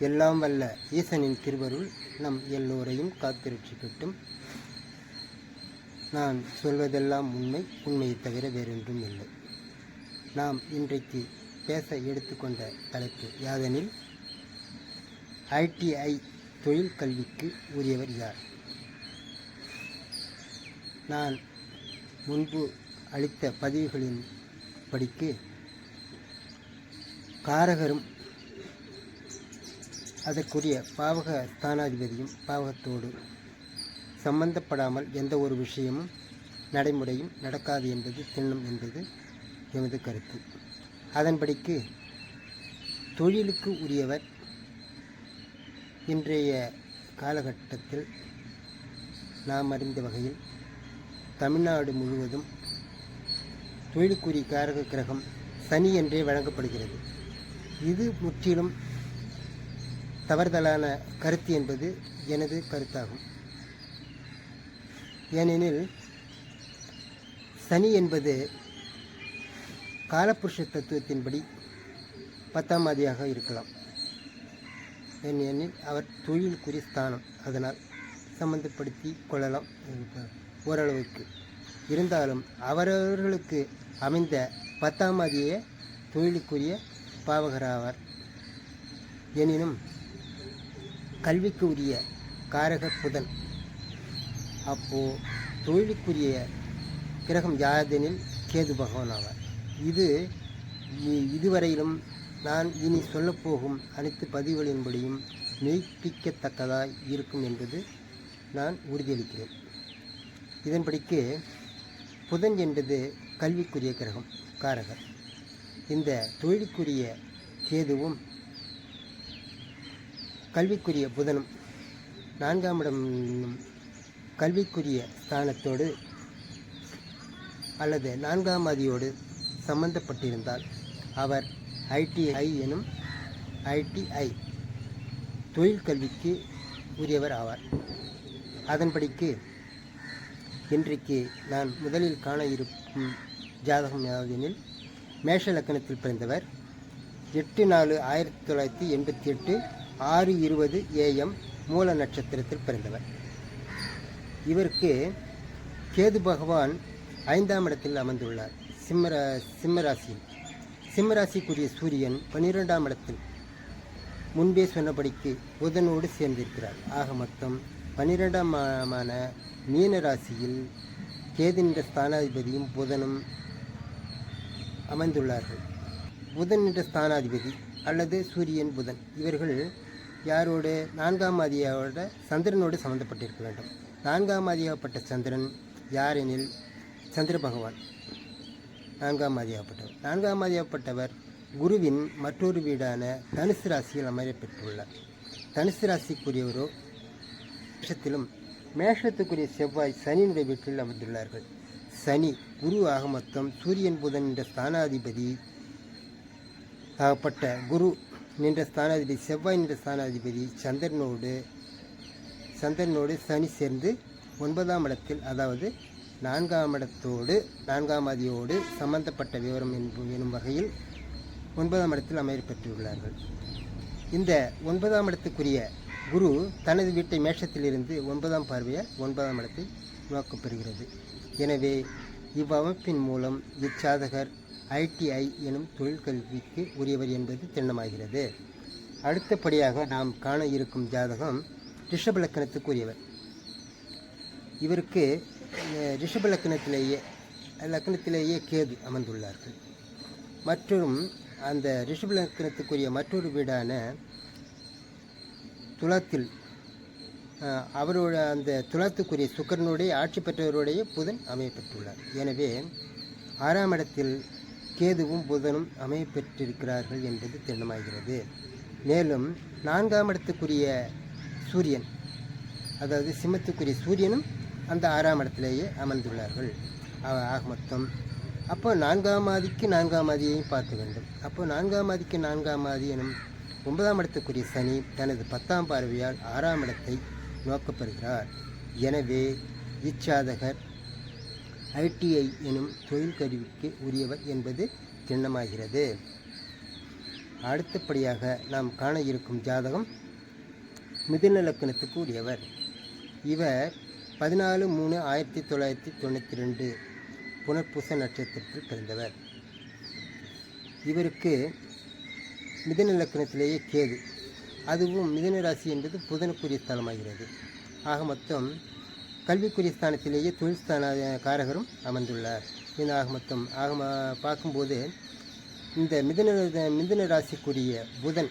எல்லாம் வல்ல ஈசனின் திருவருள் நம் எல்லோரையும் காத்திரட்சிக்கட்டும். நான் சொல்வதெல்லாம் உண்மை, உண்மையை தவிர வேறொன்றும் இல்லை. நாம் இன்றைக்கு பேச எடுத்துக்கொண்ட தலைப்பு யாதெனில், ITI தொழில் கல்விக்கு உரியவர் யார்? நான் முன்பு அளித்த பதிவுகளின் படிக்கு காரகரும் அதற்குரிய பாவக ஸ்தானாதிபதியும் பாவகத்தோடு சம்பந்தப்படாமல் எந்த ஒரு விஷயமும் நடைமுறையும் நடக்காது என்பது திண்ணம் என்பது எமது கருத்து. அதன்படிக்கு தொழிலுக்கு உரியவர் இன்றைய காலகட்டத்தில் நாம் அறிந்த வகையில் தமிழ்நாடு முழுவதும் தொழிலுக்குரிய காரக கிரகம் சனி என்றே வழங்கப்படுகிறது. இது முற்றிலும் தவறுதலான கருத்து என்பது எனது கருத்தாகும். ஏனெனில் சனி என்பது காலபுருஷ தத்துவத்தின்படி 10ஆம் அதியாக இருக்கலாம். ஏனெனில் அவர் தொழிலுக்குரிய ஸ்தானம், அதனால் சம்பந்தப்படுத்தி கொள்ளலாம் ஓரளவுக்கு. இருந்தாலும் அவரவர்களுக்கு அமைந்த 10ஆம் அதியே தொழிலுக்குரிய பாவகராவார். எனினும் கல்விக்கு உரிய காரக புதன். அப்போது தொழிலுக்குரிய கிரகம் யாதெனில் கேது பகவான் ஆவார். இதுவரையிலும் நான் இனி சொல்லப்போகும் அனைத்து பதிவுகளின்படியும் மெய்ப்பிக்கத்தக்கதாய் இருக்கும் என்பது நான் உறுதியளிக்கிறேன். இதன்படிக்கு புதன் என்பது கல்விக்குரிய கிரகம், காரகர். இந்த தொழிலுக்குரிய கேதுவும் கல்விக்குரிய புதனும் 4ஆம் இடம் கல்விக்குரிய ஸ்தானத்தோடு அல்லது 4ஆம் அதியோடு சம்பந்தப்பட்டிருந்தால் அவர் ITI எனும் ITI தொழில் கல்விக்கு உரியவர் ஆவார். அதன்படிக்கு இன்றைக்கு நான் முதலில் காண இருக்கும் ஜாதகம் யாவதெனில், மேஷ லக்கணத்தில் பிறந்தவர், 8/4/1988 6:20 AM மூல நட்சத்திரத்தில் பிறந்தவர். இவருக்கு கேது பகவான் 5ஆம் இடத்தில் அமர்ந்துள்ளார். சிம்மராசியில். சிம்மராசிக்குரிய சூரியன் 12ஆம் இடத்தில் முன்பே சொன்னபடிக்கு புதனோடு சேர்ந்திருக்கிறார். ஆக மொத்தம் 12ஆம் மீன ராசியில் கேது என்ற ஸ்தானாதிபதியும் புதனும் அமைந்துள்ளார்கள். புதன் என்ற ஸ்தானாதிபதி அல்லது சூரியன் புதன் இவர்கள் யாரோடு 4ஆம் அதியோட சந்திரனோடு சம்பந்தப்பட்டிருக்க வேண்டும். 4ஆம் அதியாகப்பட்ட சந்திரன் யாரெனில் சந்திர பகவான் 4ஆம் அதியாகப்பட்டவர். 4ஆம் அதியாகப்பட்டவர் குருவின் மற்றொரு வீடான தனுசு ராசியில் அமையப்பெற்றுள்ளார். தனுசு ராசிக்குரியவரோ மேஷத்திலும், மேஷத்துக்குரிய செவ்வாய் சனியினுடைய வீட்டில் அமர்ந்துள்ளார்கள். சனி குரு ஆக மொத்தம் சூரியன் புதன் என்ற ஸ்தானாதிபதி ஆகப்பட்ட குரு நின்ற ஸ்தானாதிபதி, செவ்வாய் நின்ற ஸ்தானாதிபதி சந்திரனோடு சனி சேர்ந்து 9ஆம் இடத்தில், அதாவது 4ஆம் இடத்தோடு 4ஆம் அதியோடு சம்பந்தப்பட்ட விவரம் எனும் வகையில் 9ஆம் இடத்தில் அமைய பெற்றுள்ளார்கள். இந்த 9ஆம் இடத்துக்குரிய குரு தனது வீட்டை மேஷத்திலிருந்து 9ஆம் பார்வையால் 9ஆம் இடத்தை நோக்கப்பெறுகிறது. எனவே இவ்வமைப்பின் மூலம் இச்சாதகர் ITI எனும் தொழில் கல்விக்கு உரியவர் என்பது திண்ணமாகிறது. அடுத்தபடியாக நாம் காண இருக்கும் ஜாதகம் ரிஷப லக்கணத்துக்குரியவர். இவருக்கு ரிஷப லக்கணத்திலேயே கேது அமர்ந்துள்ளார்கள். மற்றும் அந்த ரிஷப லக்கணத்துக்குரிய மற்றொரு வீடான துலாத்தில் அவரோட அந்த துலாத்துக்குரிய சுக்கரனுடைய ஆட்சி பெற்றவருடைய புதன் அமையப்பெற்றுள்ளார். எனவே 6ஆம் இடத்தில் கேதுவும் புதனும் அமையப்பெற்றிருக்கிறார்கள் என்பது திண்ணமாகிறது. மேலும் 4ஆம் இடத்துக்குரிய சூரியன், அதாவது சிம்மத்துக்குரிய சூரியனும் அந்த 6ஆம் இடத்திலேயே அமர்ந்துள்ளார்கள். ஆக மொத்தம் அப்போ 4ஆம் ஆதிக்கு 4ஆம் ஆதியையும் பார்க்க வேண்டும். அப்போ 4ஆம் ஆதிக்கு 4ஆம் ஆதி எனும் 9ஆம் இடத்துக்குரிய சனி தனது 10ஆம் பார்வையால் 6ஆம் இடத்தை நோக்கப்பெறுகிறார். எனவே இச்சாதகர் ITI எனும் தொழில் கல்விக்கு உரியவர் என்பது திண்ணமாகிறது. அடுத்தபடியாக நாம் காண இருக்கும் ஜாதகம் மிதுன லக்னத்துக்கு உரியவர். இவர் 14/3/1992 புனர்பூச நட்சத்திரத்தில் பிறந்தவர். இவருக்கு மிதுன லக்னத்திலேயே கேது, அதுவும் மிதுன ராசி என்பது புதனுக்குரிய ஸ்தலமாகிறது. ஆக மொத்தம் கல்விக்குரிய ஸ்தானத்திலேயே தொழில் ஸ்தான காரகரும் அமர்ந்துள்ளார். இந்த பார்க்கும்போது இந்த மிதுன ராசிக்குரிய புதன்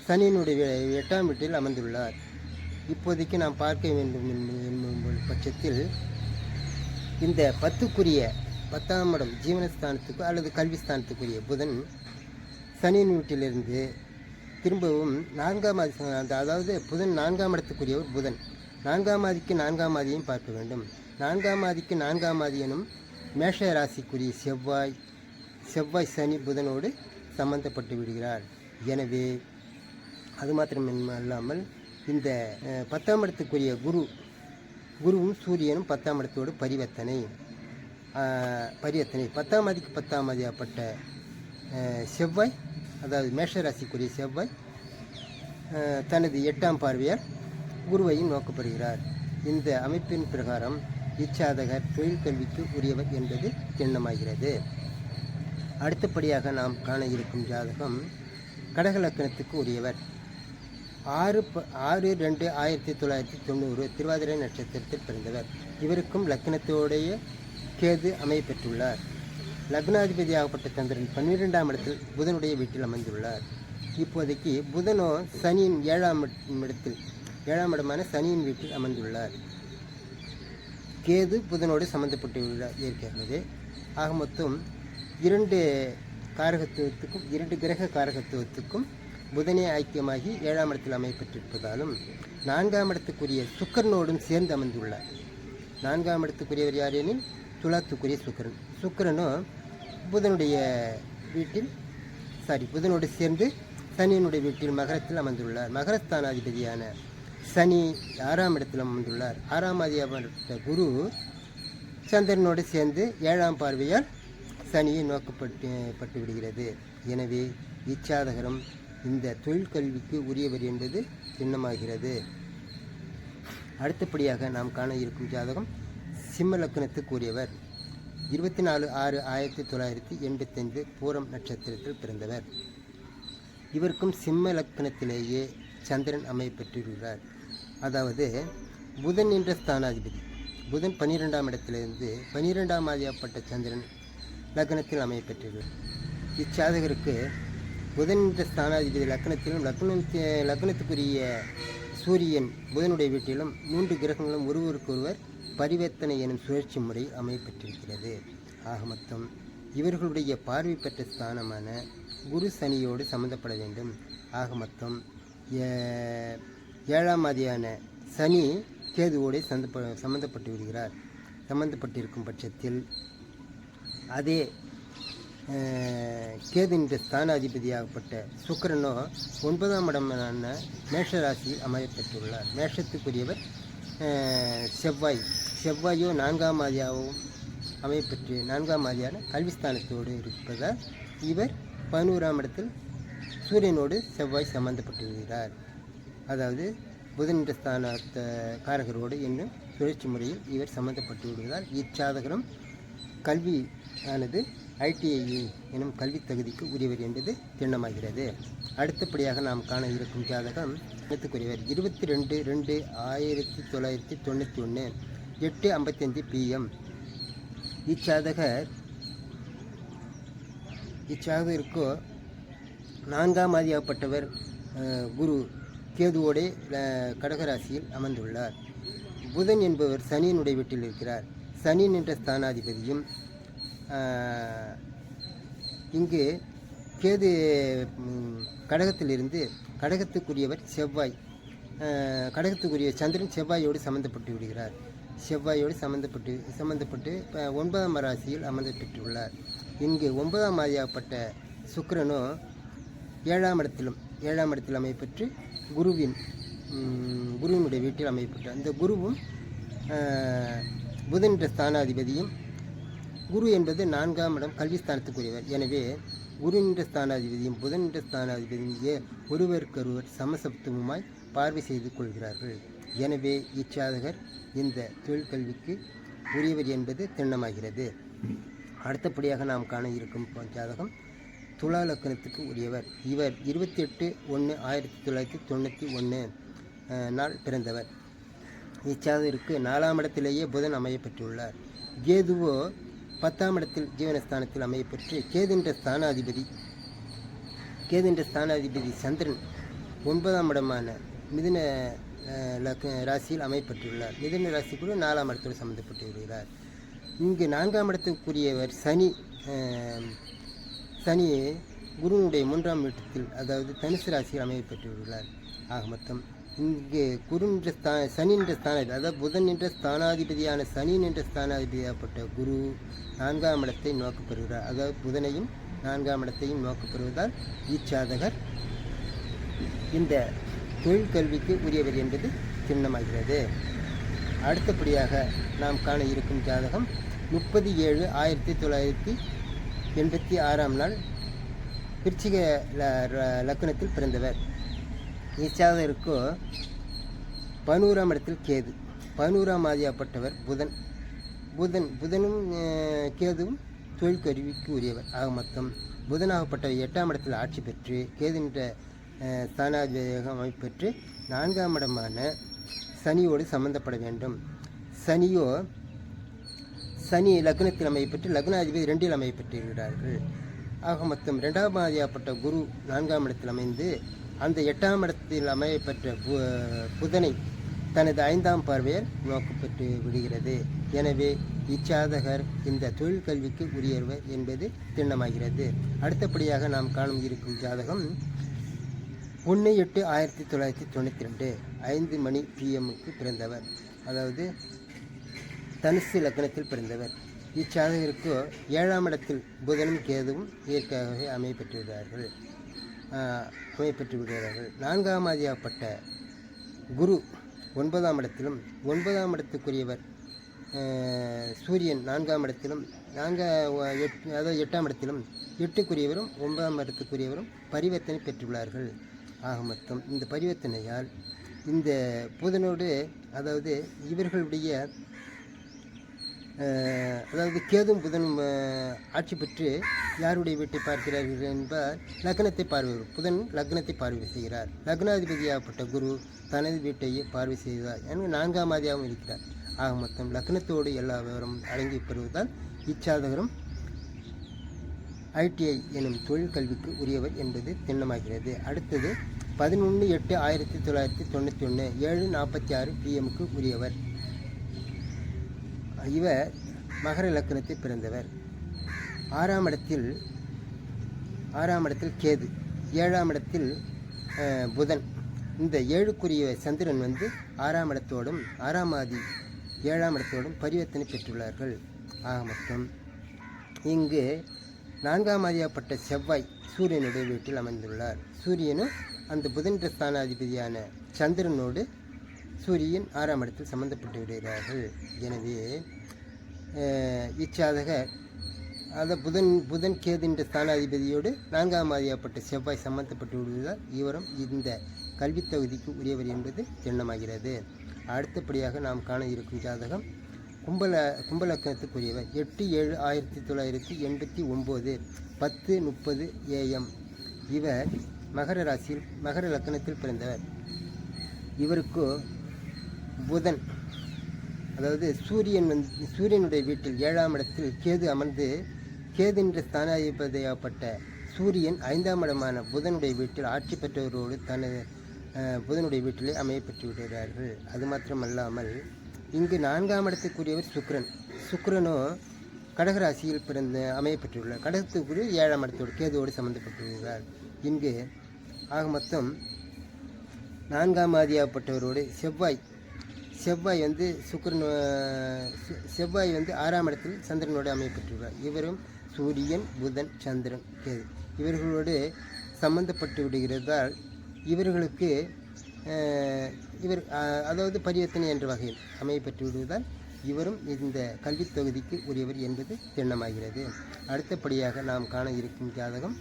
சனியினுடைய 8ஆம் வீட்டில் அமர்ந்துள்ளார். இப்போதைக்கு நாம் பார்க்க வேண்டும் என்னும் பட்சத்தில் இந்த 10ஆம் இடம் ஜீவனஸ்தானத்துக்கு அல்லது கல்விஸ்தானத்துக்குரிய புதன் சனியின் வீட்டிலிருந்து திரும்பவும் 4ஆம் ஆதி, அதாவது புதன் 4ஆம் இடத்துக்குரியவர் புதன் 4ஆம் ஆதிக்கு 4ஆம் ஆதியையும் பார்க்க வேண்டும். 4ஆம் ஆதிக்கு 4ஆம் ஆதி எனும் மேஷ ராசிக்குரிய செவ்வாய் சனி புதனோடு சம்பந்தப்பட்டு விடுகிறார். எனவே அது மாத்திரமல்லாமல் இந்த 10ஆம் இடத்துக்குரிய குருவும் சூரியனும் 10ஆம் இடத்தோடு பரிவர்த்தனை 10ஆம் ஆதிக்கு 10ஆம் ஆதியாப்பட்ட செவ்வாய், அதாவது மேஷராசிக்குரிய செவ்வாய் தனது 8ஆம் பார்வையால் குருவையும் நோக்கப்படுகிறார். இந்த அமைப்பின் பிரகாரம் இச்சாதகர் தொழில் கல்விக்கு உரியவர் என்பது திண்ணமாகிறது. அடுத்தபடியாக நாம் காண இருக்கும் ஜாதகம் கடக லக்னத்துக்கு உரியவர். 6/2/1990 திருவாதிரை நட்சத்திரத்தில் பிறந்தவர். இவருக்கும் லக்னத்தோடைய கேது அமையப்பெற்றுள்ளார். லக்னாதிபதியாகப்பட்ட சந்திரன் 12ஆம் இடத்தில் புதனுடைய வீட்டில் அமைந்துள்ளார். இப்போதைக்கு புதனோ சனியின் 7ஆம் இடமான சனியின் வீட்டில் அமர்ந்துள்ளார். கேது புதனோடு சம்பந்தப்பட்டு இருக்கிறது. ஆக மொத்தம் 2 கிரக காரகத்துவத்துக்கும் புதனே ஐக்கியமாகி 7ஆம் இடத்தில் அமையப்பட்டிருப்பதாலும் 4ஆம் இடத்துக்குரிய சுக்கிரனோடும் சேர்ந்து அமர்ந்துள்ளார். 4ஆம் இடத்துக்குரியவர் யார் எனில் துலாத்துக்குரிய சுக்கிரனோ புதனோடு சேர்ந்து சனியினுடைய வீட்டில் மகரத்தில் அமர்ந்துள்ளார். மகரஸ்தானாதிபதியான சனி 6ஆம் இடத்தில் அமர்ந்துள்ளார். 6ஆம் அதிபதியாகப்பட்ட குரு சந்திரனோடு சேர்ந்து 7ஆம் பார்வையால் சனியை நோக்கப்பட்டு விடுகிறது. எனவே இச்சாதகரம் இந்த தொழில் கல்விக்கு உரியவர் என்பது சின்னமாகிறது. அடுத்தபடியாக நாம் காண இருக்கும் ஜாதகம் சிம்ம லக்னத்துக்கு உரியவர். 24/6/1985 பூரம் நட்சத்திரத்தில் பிறந்தவர். இவருக்கும் சிம்ம லக்னத்திலேயே சந்திரன் அமையப்பெற்றுள்ளார். அதாவது புதன் என்ற ஸ்தானாதிபதி புதன் 12ஆம் இடத்திலிருந்து 12ஆம் ஆதியாப்பட்ட சந்திரன் லக்னத்தில் அமையப்பெற்றுள்ளார். இச்சாதகருக்கு புதன் என்ற ஸ்தானாதிபதி லக்னத்திலும் லக்னத்துக்குரிய சூரியன் புதனுடைய வீட்டிலும் 3 கிரகங்களும் ஒருவருக்கொருவர் பரிவர்த்தனை எனும் சுழற்சி முறை அமையப்பட்டிருக்கிறது. ஆக மொத்தம் இவர்களுடைய பார்வை பெற்ற ஸ்தானமான குரு சனியோடு சம்பந்தப்பட வேண்டும். ஆக மொத்தம் 7ஆம் ஆதியான சனி கேதுவோடு சம்பந்தப்பட்டிருக்கும் பட்சத்தில் அதே கேது என்ற ஸ்தானாதிபதியாகப்பட்ட சுக்கிரனோ 9ஆம் இடமான மேஷராசியில் அமையப்பெற்றுள்ளார். மேஷத்துக்குரியவர் செவ்வாயோ 4ஆம் ஆதியாகவும் அமையப்பெற்று 4ஆம் ஆதியான கல்விஸ்தானத்தோடு இருப்பதால் இவர் 11ஆம் இடத்தில் சூரியனோடு செவ்வாய் சம்பந்தப்பட்டு வருகிறார். அதாவது புதன் என்ற ஸ்தான காரகரோடு என்னும் சுழற்சி முறையில் இவர் சம்பந்தப்பட்டு விடுவதால் இச்சாதகரும் கல்வி ஆனது ITI எனும் கல்வி தகுதிக்கு உரியவர் என்பது திண்ணமாகிறது. அடுத்தபடியாக நாம் காண இருக்கும் ஜாதகம் லக்னத்துக்குரியவர் 22/2/1991 8:55 PM. இச்சாதகருக்கோ 4ஆம் ஆதியாகப்பட்டவர் குரு கேதுவோடே கடகராசியில் அமர்ந்துள்ளார். புதன் என்பவர் சனியினுடைய வீட்டில் இருக்கிறார். சனியின் என்ற ஸ்தானாதிபதியும் இங்கு கேது கடகத்திலிருந்து கடகத்துக்குரியவர் செவ்வாய், கடகத்துக்குரிய சந்திரன் செவ்வாயோடு சம்பந்தப்பட்டு விடுகிறார். செவ்வாயோடு சம்பந்தப்பட்டு 9ஆம் ராசியில் அமர்ந்தப்பட்டுள்ளார். இங்கு 9ஆம் ஆதியாகப்பட்ட சுக்கிரனோ 7ஆம் இடத்தில் அமையப்பெற்று குருவினுடைய வீட்டில் அமையப்பட்டார். இந்த குருவும் புதன் என்ற ஸ்தானாதிபதியும் குரு என்பது 4ஆம் இடம் கல்விஸ்தானத்துக்குரியவர். எனவே குரு என்ற ஸ்தானாதிபதியும் புதன் என்ற ஸ்தானாதிபதியும் ஒருவருக்கொருவர் சமசப்தமுமாய் பார்வை செய்து கொள்கிறார்கள். எனவே இச்சாதகர் இந்த தொழிற்கல்விக்கு உரியவர் என்பது திண்ணமாகிறது. அடுத்தபடியாக நாம் காண இருக்கும் ஜாதகம் துலா லக்னத்துக்கு உரியவர். இவர் 28/1/1991 நாள் பிறந்தவர். இச்சாதகருக்கு 4ஆம் இடத்திலேயே புதன் அமையப்பெற்றுள்ளார். கேதுவோ 10ஆம் இடத்தில் ஜீவனஸ்தானத்தில் அமையப்பெற்று கேதுன்ற ஸ்தானாதிபதி சந்திரன் 9ஆம் இடமான மிதுன ராசியில் அமையப்பட்டுள்ளார். மிதுன ராசி கூட 4ஆம் இடத்தோடு சம்பந்தப்பட்டு வருகிறார். இங்கு 4ஆம் இடத்துக்குரியவர் சனி குருனுடைய 3ஆம் வீட்டத்தில், அதாவது தனுசு ராசியில் அமையப்பட்டுள்ளார். ஆக மொத்தம் இங்கு சனி என்ற ஸ்தானாதிபதி, அதாவது புதன் என்ற ஸ்தானாதிபதியான சனி என்ற ஸ்தானாதிபதியாகப்பட்ட குரு 4ஆம் இடத்தை நோக்கப்பெறுகிறார். அதாவது புதனையும் 4ஆம் இடத்தையும் நோக்கப்பெறுவதால் இச்சாதகர் இந்த தொழிற்கல்விக்கு உரியவர் என்பது திண்ணமாகிறது. அடுத்தபடியாக நாம் காண இருக்கும் ஜாதகம் 30/7/1986 நாள் விருச்சிக லக்னத்தில் பிறந்தவர். இச்சாதகருக்கோ 11ஆம் இடத்தில் கேது, 11ஆம் ஆதியாகப்பட்டவர் புதனும் கேதுவும் தொழிற்கருவிக்கு உரியவர். ஆக மொத்தம் புதனாகப்பட்டவர் 8ஆம் இடத்தில் ஆட்சி பெற்று கேதுன்ற ஸ்தானாதிபதியாக அமைப்பெற்று 4ஆம் இடமான சனியோடு சம்பந்தப்பட வேண்டும். சனி லக்னத்தில் அமையப்பெற்று லக்னாதிபதி 2இல் அமையப்பெற்றிருக்கிறார்கள். ஆக மொத்தம் 2ஆம் ஆதியாகப்பட்ட குரு 4ஆம் இடத்தில் அமைந்து அந்த 8ஆம் இடத்தில் அமையப்பெற்ற புதனை தனது 5ஆம் பார்வையால் நோக்கப்பெற்று விடுகிறது. எனவே இச்சாதகர் இந்த தொழிற்கல்விக்கு உரியவர் என்பது திண்ணமாகிறது. அடுத்தபடியாக நாம் காணும் இருக்கும் ஜாதகம் 1/8/1992 5 மணி PM-க்கு பிறந்தவர். அதாவது தனுசு லக்னத்தில் பிறந்தவர். இச்சாதகருக்கு 7ஆம் இடத்தில் புதனும் கேதுவும் இயற்கையாகவே அமையப்பெற்று விடுகிறார்கள். 4ஆம் ஆதியாகப்பட்ட குரு 9ஆம் இடத்திலும் 9ஆம் இடத்துக்குரியவர் சூரியன் 4ஆம் இடத்திலும் 8ஆம் இடத்திலும் 8க்குரியவரும் 9ஆம் இடத்துக்குரியவரும் பரிவர்த்தனை பெற்றுள்ளார்கள். ஆக மொத்தம் இந்த பரிவர்த்தனையால் இந்த புதனோடு, அதாவது இவர்களுடைய கேதும் புதனும் ஆட்சி பெற்று யாருடைய வீட்டை பார்க்கிறார்கள் என்பார் லக்னத்தை புதன் லக்னத்தை பார்வை செய்கிறார். லக்னாதிபதியாகப்பட்ட குரு தனது வீட்டையே பார்வை செய்தார். எனவே 4ஆம் ஆதியாகவும் இருக்கிறார். ஆக மொத்தம் லக்னத்தோடு எல்லா விவரமும் அடங்கி பெறுவதால் இச்சாதகரும் ITI எனும் தொழிற்கல்விக்கு உரியவர் என்பது திண்ணமாகிறது. அடுத்தது 11/8/1991 7:46 PM-க்கு உரியவர். இவர் மகர லக்னத்தில் பிறந்தவர். 6ஆம் இடத்தில் கேது, 7ஆம் இடத்தில் புதன். இந்த 7க்குரிய சந்திரன் 6ஆம் இடத்தோடும் 6ஆம் ஆதி 7ஆம் இடத்தோடும் பரிவர்த்தனை பெற்றுள்ளார்கள். ஆக மொத்தம் இங்கு 4ஆம் ஆதியாகப்பட்ட செவ்வாய் சூரியனுடைய வீட்டில் அமைந்துள்ளார். சூரியனும் அந்த புதன் ஸ்தானாதிபதியான சந்திரனோடு சூரியன் 6ஆம் இடத்தில் சம்பந்தப்பட்டு விடுகிறார்கள். எனவே இச்சாதகர் புதன் கேதுன்ற ஸ்தானாதிபதியோடு 4ஆம் ஆதியாகப்பட்ட செவ்வாய் சம்பந்தப்பட்டு விடுவதால் இவரும் இந்த கல்வித் தொகுதிக்கு உரியவர் என்பது திண்ணமாகிறது. அடுத்தபடியாக நாம் காண இருக்கும் ஜாதகம் கும்பலக்கணத்துக்குரியவர். 8/7/1989 10:30 AM. இவர் மகர லக்னத்தில் பிறந்தவர். இவருக்கு புதன், அதாவது சூரியனுடைய வீட்டில் 7ஆம் இடத்தில் கேது அமர்ந்து கேது என்ற ஸ்தானாதிபதியாகப்பட்ட சூரியன் 5ஆம் இடமான புதனுடைய வீட்டில் ஆட்சி பெற்றவரோடு தனது புதனுடைய வீட்டிலே அமையப்பெற்று விடுகிறார்கள். அது மாத்திரமல்லாமல் இங்கு 4ஆம் இடத்துக்குரியவர் சுக்கிரனோ கடகராசியில் அமையப்பெற்றுள்ளார். கடகத்துக்குரிய 7ஆம் இடத்தோடு கேதுவோடு சம்பந்தப்பட்டுள்ளார். இங்கு ஆக மொத்தம் 4ஆம் ஆதியாகப்பட்டவரோடு செவ்வாய் செவ்வாய் 6ஆம் இடத்தில் சந்திரனோடு அமையப்பட்டுள்ளார். இவரும் சூரியன் புதன் சந்திரன் கேது இவர்களோடு சம்பந்தப்பட்டு விடுகிறதால் இவர்களுக்கு அதாவது பரிவர்த்தனை என்ற வகையில் அமையப்பட்டு விடுவதால் இவரும் இந்த கல்வித் தொகுதிக்கு உரியவர் என்பது திண்ணமாகிறது. அடுத்தபடியாக நாம் காண இருக்கும் ஜாதகம்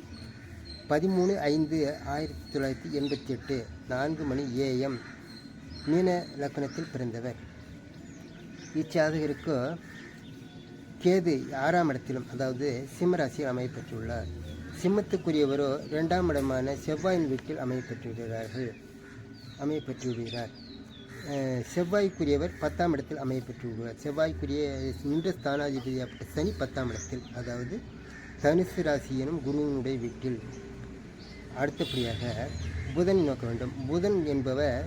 13/5/1988 4 மணி AM மீன லக்னத்தில் பிறந்தவர். இச்சாதகருக்கு கேது 6ஆம் இடத்திலும், அதாவது சிம்ம ராசியில் அமையப்பெற்றுள்ளார். சிம்மத்துக்குரியவரோ 2ஆம் இடமான செவ்வாயின் வீட்டில் அமையப்பெற்றுவிடுகிறார். செவ்வாய்க்குரியவர் 10ஆம் இடத்தில் அமையப்பெற்றுள்ளார். செவ்வாய்க்குரிய நின்ற ஸ்தானாதிபதியாகப்பட்ட சனி 10ஆம் இடத்தில், அதாவது தனுசு ராசி எனும் குருவினுடைய வீட்டில். அடுத்தபடியாக புதன் நோக்க வேண்டும். புதன் என்பவர்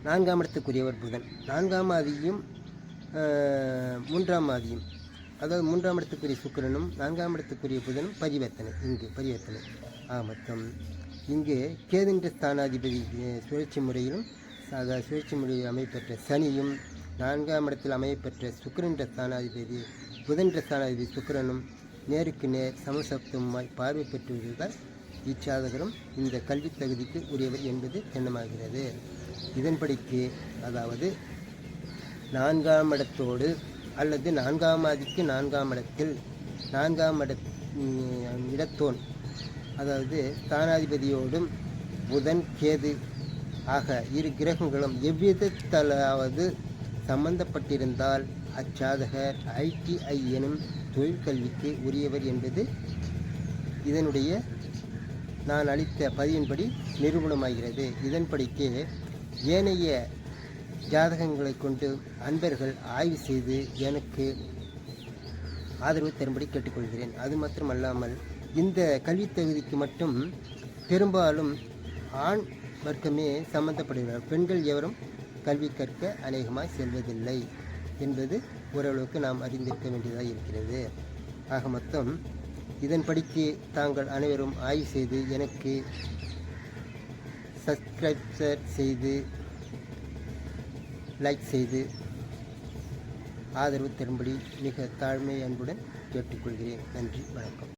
4ஆம் இடத்துக்குரியவர். புதன் 4ஆம் ஆதியும் 3ஆம் ஆதியும், அதாவது 3ஆம் இடத்துக்குரிய சுக்கிரனும் 4ஆம் இடத்துக்குரிய புதனும் பரிவர்த்தனை மொத்தம். இங்கு கேதுன்ற ஸ்தானாதிபதி சுழற்சி முறையிலும், அதாவது சுழற்சி முறையில் அமைப்பெற்ற சனியும் 4ஆம் இடத்தில் அமையப்பெற்ற சுக்கிரன்ற ஸ்தானாதிபதி புதன்ற ஸ்தானாதிபதி சுக்கிரனும் நேருக்கு நேர் சமசப்தமாய் பார்வை பெற்று வருவதால் இச்சாதகரும் இந்த கல்வி தகுதிக்கு உரியவர் என்பது எண்ணமாகிறது. இதன்படிக்கு, அதாவது 4ஆம் இடத்தோடு அல்லது 4ஆம் ஆதிக்கு 4ஆம் இடத்தில் 4ஆம் இடத்தோன், அதாவது ஸ்தானாதிபதியோடும் புதன் கேது ஆக இரு கிரகங்களும் எவ்விதத்தாலாவது சம்பந்தப்பட்டிருந்தால் அச்சாதகர் ITI எனும் தொழிற்கல்விக்கு உரியவர் என்பது இதனுடைய நான் அளித்த பதிவின்படி நிரூபணமாகிறது. இதன்படிக்கு ஏனைய ஜாதகங்களை கொண்டு அன்பர்கள் ஆய்வு செய்து எனக்கு ஆதரவு தரும்படி கேட்டுக்கொள்கிறேன். அது மாத்திரமல்லாமல் இந்த கல்வி தகுதிக்கு மட்டும் பெரும்பாலும் ஆண் வர்க்கமே சம்பந்தப்படுகிறார். பெண்கள் எவரும் கல்வி கற்க அநேகமாக செல்வதில்லை என்பது ஓரளவுக்கு நாம் அறிந்திருக்க வேண்டியதாக இருக்கிறது. ஆக மொத்தம் இதன்படிக்கு தாங்கள் அனைவரும் ஆய்வு செய்து எனக்கு சப்ஸ்கிரைப் செய்து லைக் செய்து ஆதரவு தரும்படி மிக தாழ்மை அன்புடன் கேட்டுக்கொள்கிறேன். நன்றி, வணக்கம்.